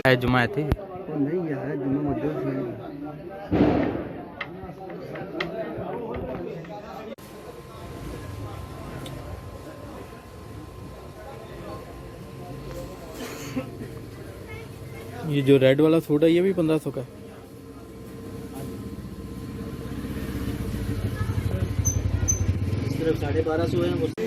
है जुमा थी वो नहीं गया है जुम्मा मौजूद नहीं। ये जो रेड वाला सूट है ये भी 1500 का है। सिर्फ 1250 है।